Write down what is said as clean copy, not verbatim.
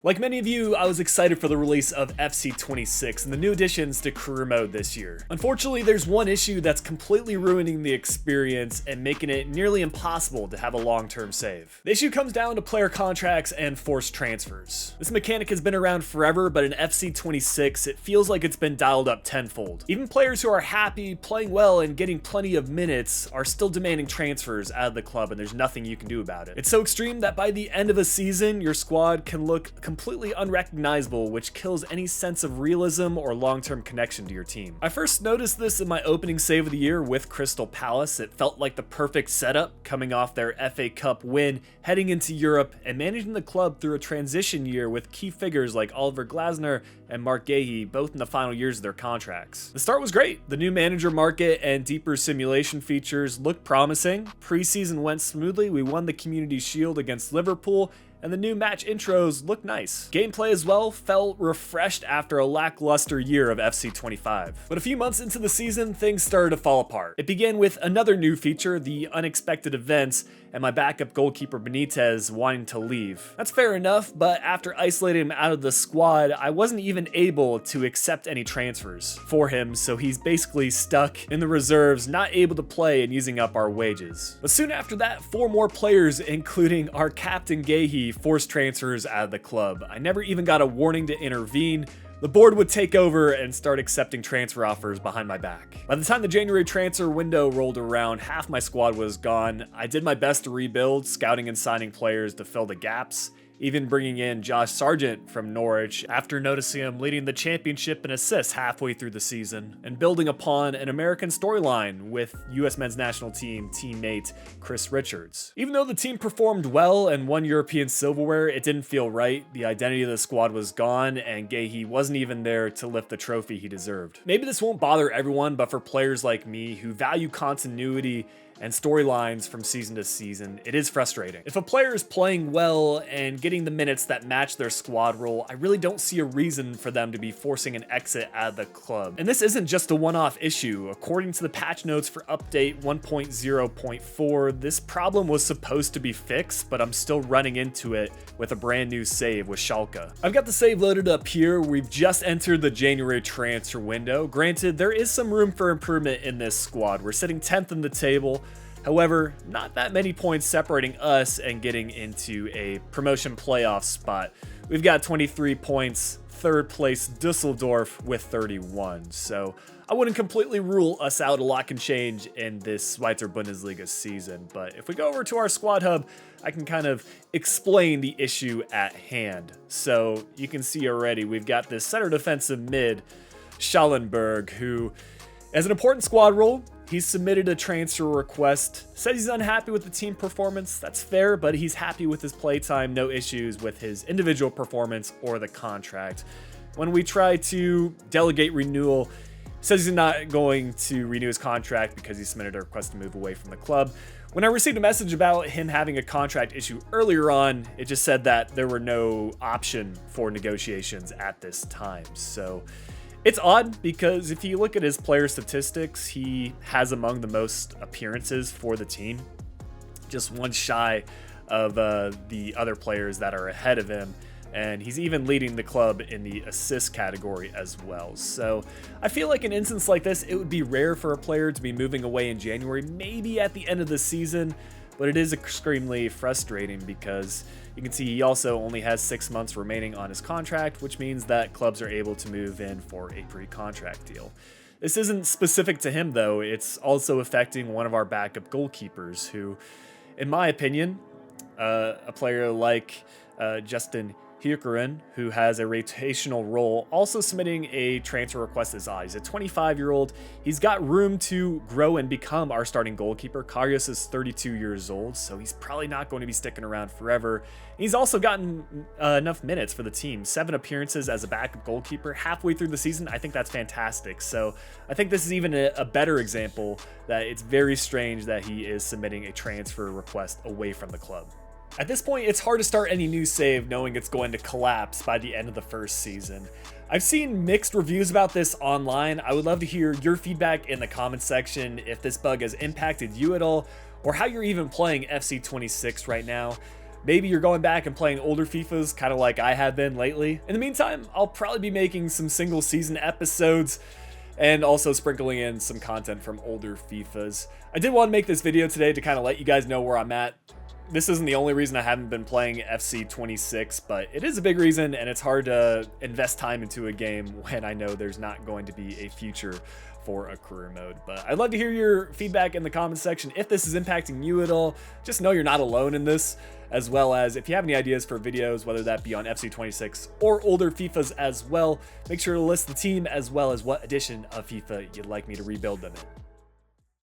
Like many of you, I was excited for the release of FC 26 and the new additions to career mode this year. Unfortunately, there's one issue that's completely ruining the experience and making it nearly impossible to have a long-term save. The issue comes down to player contracts and forced transfers. This mechanic has been around forever, but in FC 26, it feels like it's been dialed up tenfold. Even players who are happy, playing well, and getting plenty of minutes are still demanding transfers out of the club, and there's nothing you can do about it. It's so extreme that by the end of a season, your squad can look completely unrecognizable, which kills any sense of realism or long-term connection to your team. I first noticed this in my opening save of the year with Crystal Palace. It felt like the perfect setup, coming off their FA Cup win, heading into Europe, and managing the club through a transition year with key figures like Oliver Glasner and Mark Gahey, both in the final years of their contracts. The start was great. The new manager market and deeper simulation features looked promising. Preseason went smoothly. We won the Community Shield against Liverpool, and the new match intros look nice. Gameplay as well felt refreshed after a lackluster year of FC 25. But a few months into the season, things started to fall apart. It began with another new feature, the unexpected events, and my backup goalkeeper Benitez wanting to leave. That's fair enough, but after isolating him out of the squad, I wasn't even able to accept any transfers for him, so he's basically stuck in the reserves, not able to play and using up our wages. But soon after that, 4 more players, including our captain Gahey, forced transfers out of the club. I never even got a warning to intervene. The board would take over and start accepting transfer offers behind my back. By the time the January transfer window rolled around, half my squad was gone. I did my best to rebuild, scouting and signing players to fill the gaps, even bringing in Josh Sargent from Norwich after noticing him leading the championship in assists halfway through the season, and building upon an American storyline with US men's national team teammate Chris Richards. Even though the team performed well and won European silverware, it didn't feel right. The identity of the squad was gone, and Gahey wasn't even there to lift the trophy he deserved. Maybe this won't bother everyone, but for players like me who value continuity and storylines from season to season, it is frustrating. If a player is playing well and getting the minutes that match their squad role, I really don't see a reason for them to be forcing an exit out of the club. And this isn't just a one-off issue. According to the patch notes for update 1.0.4, this problem was supposed to be fixed, but I'm still running into it with a brand new save with Schalke. I've got the save loaded up here. We've just entered the January transfer window. Granted, there is some room for improvement in this squad. We're sitting 10th in the table. However, not that many points separating us and getting into a promotion playoff spot. We've got 23 points, third place Dusseldorf with 31. So I wouldn't completely rule us out. A lot can change in this Schweizer Bundesliga season. But if we go over to our squad hub, I can kind of explain the issue at hand. So you can see already we've got this center defensive mid, Schallenberg, who has an important squad role. He's submitted a transfer request, said he's unhappy with the team performance. That's fair, but he's happy with his playtime, no issues with his individual performance or the contract. When we try to delegate renewal, says he's not going to renew his contract because he submitted a request to move away from the club. When I received a message about him having a contract issue earlier on, it just said that there were no option for negotiations at this time. So it's odd because if you look at his player statistics, he has among the most appearances for the team, just one shy of the other players that are ahead of him. And he's even leading the club in the assist category as well. So I feel like an instance like this, it would be rare for a player to be moving away in January, maybe at the end of the season, but it is extremely frustrating because you can see he also only has 6 months remaining on his contract, which means that clubs are able to move in for a pre-contract deal. This isn't specific to him though, it's also affecting one of our backup goalkeepers who, in my opinion, a player like Justin Hierkeren, who has a rotational role, also submitting a transfer request as well. He's a 25-year-old. He's got room to grow and become our starting goalkeeper. Karius is 32 years old, so he's probably not going to be sticking around forever. He's also gotten enough minutes for the team. 7 appearances as a backup goalkeeper halfway through the season. I think that's fantastic. So I think this is even a better example that it's very strange that he is submitting a transfer request away from the club. At this point, it's hard to start any new save knowing it's going to collapse by the end of the first season. I've seen mixed reviews about this online. I would love to hear your feedback in the comments section if this bug has impacted you at all, or how you're even playing FC 26 right now. Maybe you're going back and playing older FIFAs, kind of like I have been lately. In the meantime, I'll probably be making some single season episodes and also sprinkling in some content from older FIFAs. I did want to make this video today to kind of let you guys know where I'm at. This isn't the only reason I haven't been playing FC 26, but it is a big reason, and it's hard to invest time into a game when I know there's not going to be a future for a career mode. But I'd love to hear your feedback in the comments section. If this is impacting you at all, just know you're not alone in this, as well as if you have any ideas for videos, whether that be on FC 26 or older FIFAs as well, make sure to list the team as well as what edition of FIFA you'd like me to rebuild them in.